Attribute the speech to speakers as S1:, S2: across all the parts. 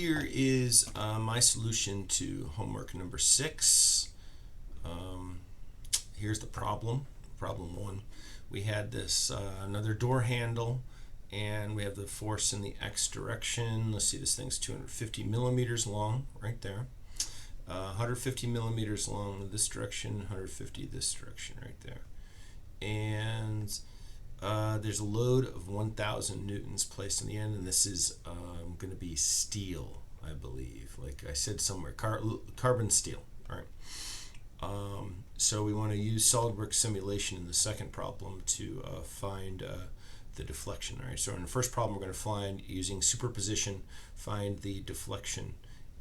S1: here is my solution to homework number 6. Here's the problem. Problem 1. We had this another door handle, and we have the force in the x direction. Let's see, this thing's 250 millimeters long right there. 150 millimeters long this direction, 150 this direction right there. And there's a load of 1,000 newtons placed on the end, and this is going to be steel, I believe. Like I said somewhere, carbon steel, right? So we want to use SolidWorks simulation in the second problem to find the deflection. All right. So in the first problem, we're going to find, using superposition, find the deflection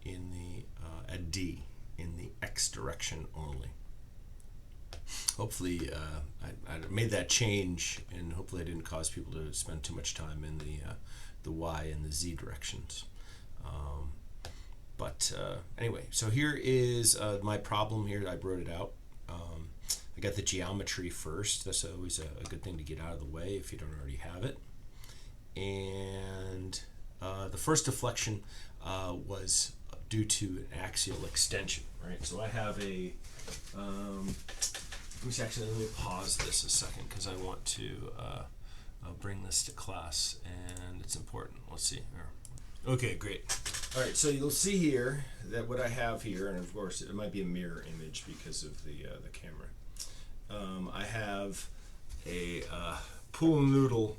S1: in the at D in the x direction only. Hopefully I made that change, and hopefully I didn't cause people to spend too much time in the y and the z directions. Anyway, so here is my problem here. I wrote it out. I got the geometry first. That's always a good thing to get out of the way if you don't already have it. And the first deflection was due to an axial extension, right? So I have a let me pause this a second because I want to bring this to class, and it's important. Let's see. Okay, great. All right, so you'll see here that what I have here, and of course it might be a mirror image because of the camera. I have a pool noodle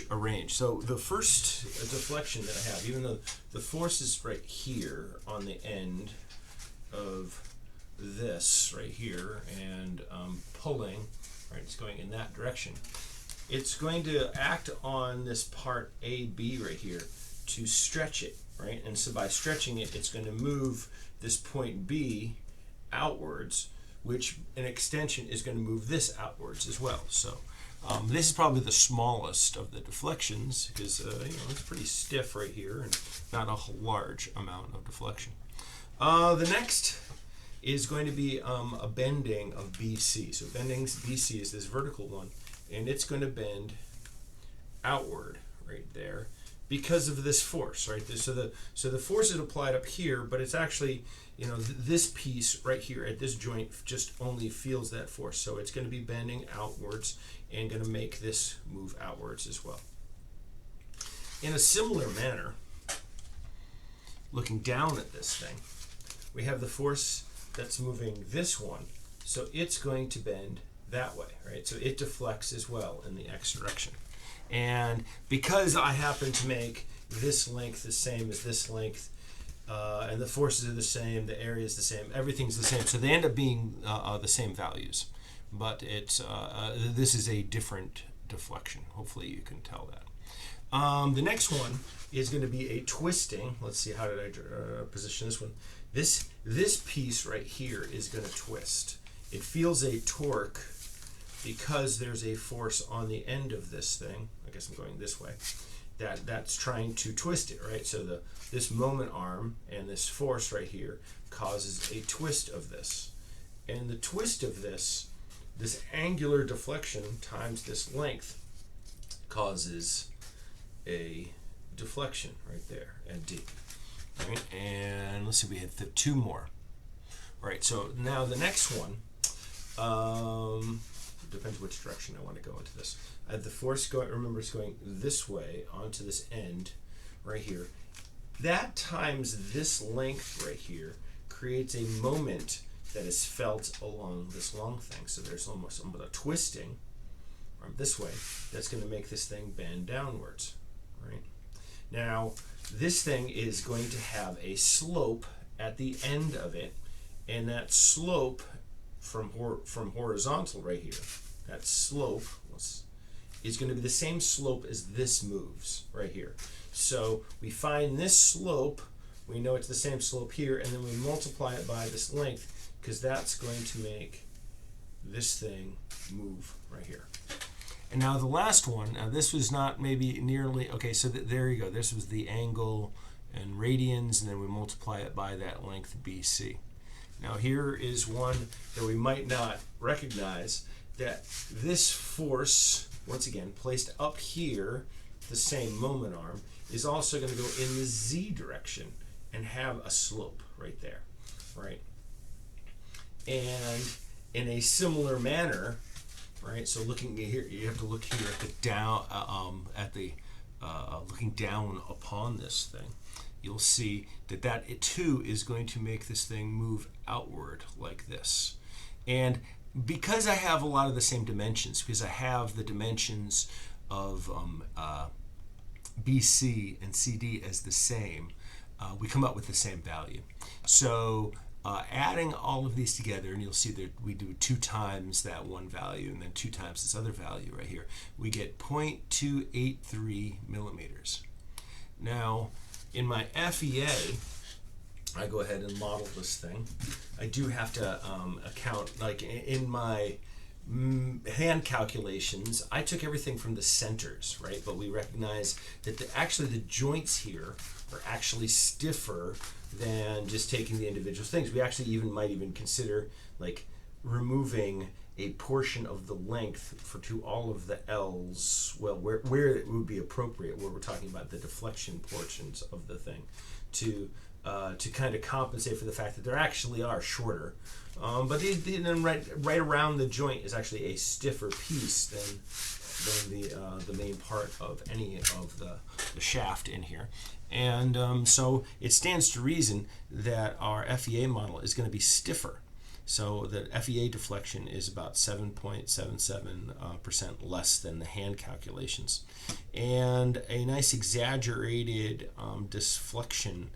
S1: arranged. So the first deflection that I have, even though the force is right here on the end of this right here, and pulling, right, it's going in that direction. It's going to act on this part AB right here to stretch it, right? And so by stretching it, it's going to move this point B outwards, which an extension is going to move this outwards as well. So this is probably the smallest of the deflections because it's pretty stiff right here and not a large amount of deflection. The next is going to be a bending of BC. So bending BC is this vertical one, and it's going to bend outward right there because of this force, right? So the force is applied up here, but it's actually, this piece right here at this joint just only feels that force. So it's going to be bending outwards and going to make this move outwards as well. In a similar manner, looking down at this thing, we have the force that's moving this one, so it's going to bend that way, right? So it deflects as well in the x direction. And because I happen to make this length the same as this length, and the forces are the same, the area is the same, everything's the same, so they end up being the same values. But it's this is a different deflection. Hopefully you can tell that. The next one is going to be a twisting. Let's see, how did I position this one? This piece right here is going to twist. It feels a torque because there's a force on the end of this thing. I guess I'm going this way. That's trying to twist it, right? So this moment arm and this force right here causes a twist of this. And the twist of this angular deflection times this length causes a deflection right there at D. Right, and let's see, we had 2 more. All right, so now the next one, depends which direction I want to go into this. I have the force going, remember it's going this way onto this end right here. That times this length right here creates a moment that is felt along this long thing. So there's almost a twisting this way that's going to make this thing bend downwards, right? Now, this thing is going to have a slope at the end of it, and that slope from horizontal right here, that slope is going to be the same slope as this moves right here. So we find this slope, we know it's the same slope here, and then we multiply it by this length because that's going to make this thing move right here. And now the last one, now this was not maybe nearly, okay, so there you go. This was the angle and radians, and then we multiply it by that length BC. Now here is one that we might not recognize, that this force, once again, placed up here, the same moment arm, is also going to go in the z direction. and have a slope right there, right? And in a similar manner, right? So looking here, you have to look here at the down, looking down upon this thing. You'll see that it too is going to make this thing move outward like this. And because I have a lot of the same dimensions, because I have the dimensions of BC and CD as the same, we come up with the same value. So adding all of these together, and you'll see that we do 2 times that one value and then 2 times this other value right here, we get 0.283 millimeters. Now, in my FEA, I go ahead and model this thing. I do have to account, like in my hand calculations, I took everything from the centers, right? But we recognize that actually the joints here are actually stiffer than just taking the individual things. We actually might even consider like removing a portion of the length to all of the L's, well, where it would be appropriate, where we're talking about the deflection portions of the thing, to kind of compensate for the fact that they actually are shorter. But then right around the joint is actually a stiffer piece than the main part of any of the shaft in here. And so it stands to reason that our FEA model is going to be stiffer. So the FEA deflection is about 7.77% less than the hand calculations. And a nice exaggerated deflection,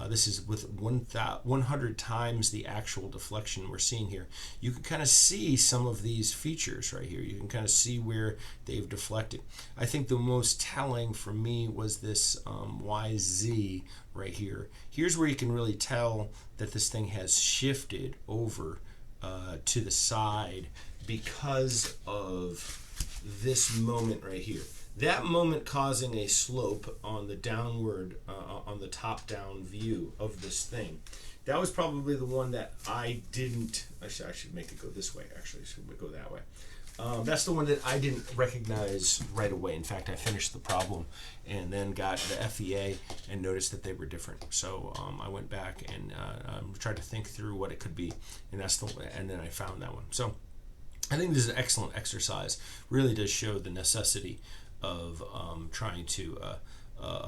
S1: this is with 100 times the actual deflection we're seeing here. You can kind of see some of these features right here. You can kind of see where they've deflected. I think the most telling for me was this YZ right here. Here's where you can really tell that this thing has shifted over to the side because of this moment right here. That moment causing a slope on the downward, on the top-down view of this thing. That was probably the one that I didn't, I should make it go this way, actually. It should go that way. That's the one that I didn't recognize right away. In fact, I finished the problem and then got the FEA and noticed that they were different. So I went back and tried to think through what it could be, and then I found that one. So I think this is an excellent exercise. Really does show the necessity of trying to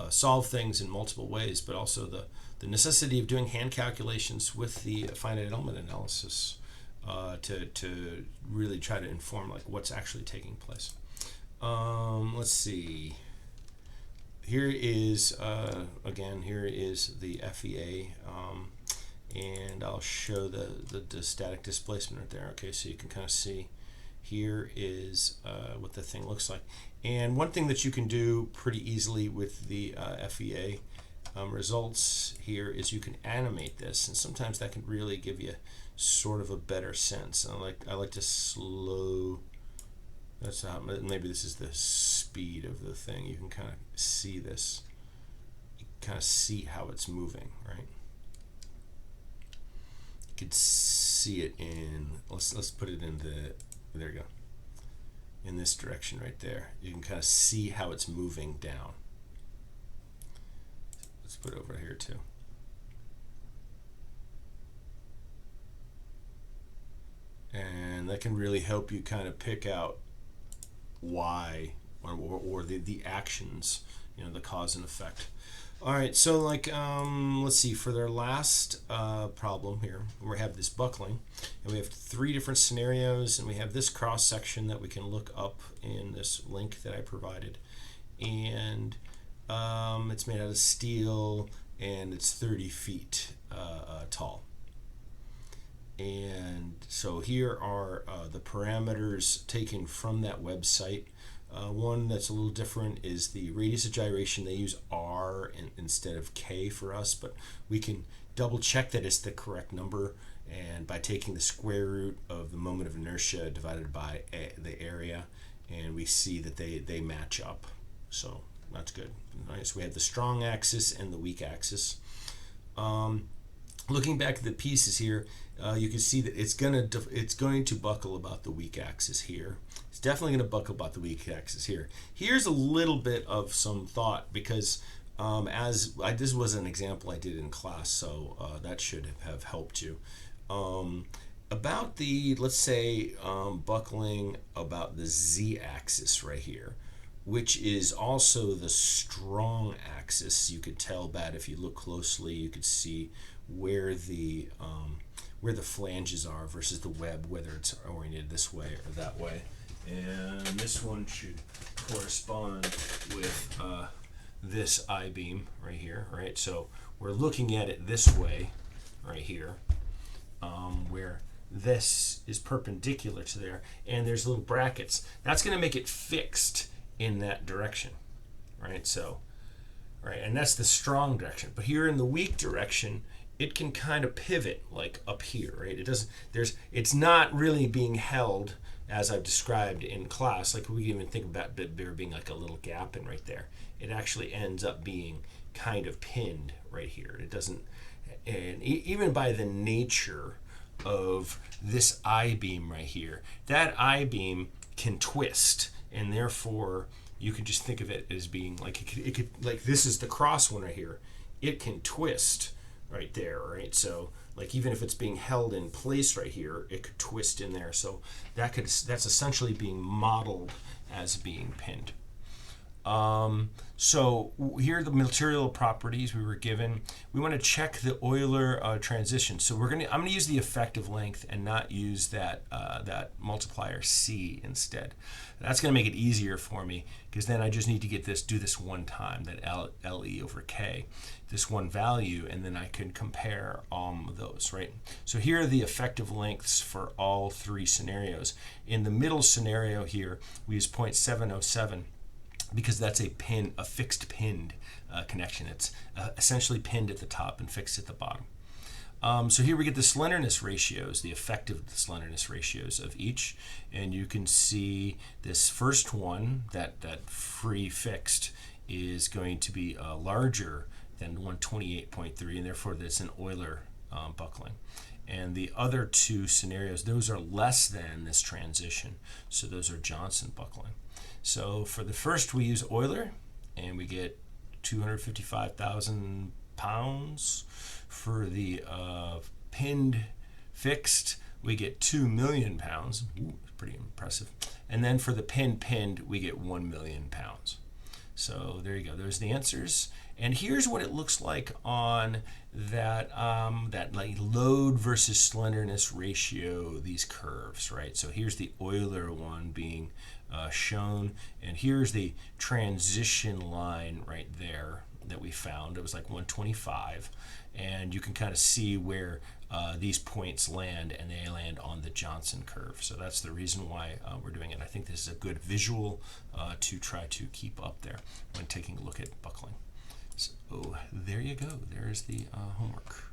S1: solve things in multiple ways, but also the necessity of doing hand calculations with the finite element analysis to really try to inform like what's actually taking place. Let's see. Here is again. Here is the FEA, and I'll show the static displacement right there. Okay, so you can kind of see. Here is what the thing looks like. And one thing that you can do pretty easily with the FEA results here is you can animate this, and sometimes that can really give you sort of a better sense. And I like to slow. That's how, maybe this is the speed of the thing. You can kind of see this. You kind of see how it's moving, right? You could see it in. Let's put it in the. There you go. In this direction right there. You can kind of see how it's moving down. Let's put it over here too. And that can really help you kind of pick out why or the actions, the cause and effect. All right, so like let's see, for their last problem here, we have this buckling, and we have 3 different scenarios, and we have this cross section that we can look up in this link that I provided, and it's made out of steel, and it's 30 feet tall. And so here are the parameters taken from that website. One that's a little different is the radius of gyration. They use R instead of K for us, but we can double check that it's the correct number, and by taking the square root of the moment of inertia divided by the area, and we see that they match up. So that's good. All right, so we have the strong axis and the weak axis. Looking back at the pieces here, you can see that it's going to buckle about the weak axis here. It's definitely going to buckle about the weak axis here. Here's a little bit of some thought, because this was an example I did in class, so that should have helped you. About the, let's say, buckling about the z-axis right here, which is also the strong axis. You could tell that if you look closely, you could see where the flanges are versus the web, whether it's oriented this way or that way. And this one should correspond with this I-beam right here, right? So we're looking at it this way right here, where this is perpendicular to there, and there's little brackets. That's going to make it fixed in that direction, right? So, right, and that's the strong direction. But here in the weak direction, it can kind of pivot like up here, right? It doesn't. It's not really being held as I've described in class. Like we even think about there being like a little gap in right there. It actually ends up being kind of pinned right here. It doesn't, and even by the nature of this I-beam right here, that I-beam can twist, and therefore you could just think of it as being like it could like this is the cross one right here. It can twist right there, right? So like even if it's being held in place right here, it could twist in there. So that's essentially being modeled as being pinned. So here are the material properties we were given. We want to check the Euler transition. So I'm going to use the effective length and not use that multiplier C instead. That's going to make it easier for me because then I just need to do this one time, that LE over K, this one value, and then I can compare those, right? So here are the effective lengths for all three scenarios. In the middle scenario here, we use 0.707. because that's a fixed pinned connection. It's essentially pinned at the top and fixed at the bottom. So here we get the slenderness ratios, the effective slenderness ratios of each, and you can see this first one, that free fixed, is going to be larger than 128.3, and therefore that's an Euler buckling. And the other two scenarios, those are less than this transition, so those are Johnson buckling. So for the first, we use Euler, and we get 255,000 pounds. For the pinned fixed, we get 2 million pounds. Ooh, pretty impressive. And then for the pinned, we get 1 million pounds. So there you go. There's the answers. And here's what it looks like on that like load versus slenderness ratio, these curves, right? So here's the Euler one being shown, and here's the transition line right there that we found. It was like 125, and you can kind of see where these points land, and they land on the Johnson curve. So that's the reason why we're doing it. I think this is a good visual to try to keep up there when taking a look at buckling. So there you go. There's the homework.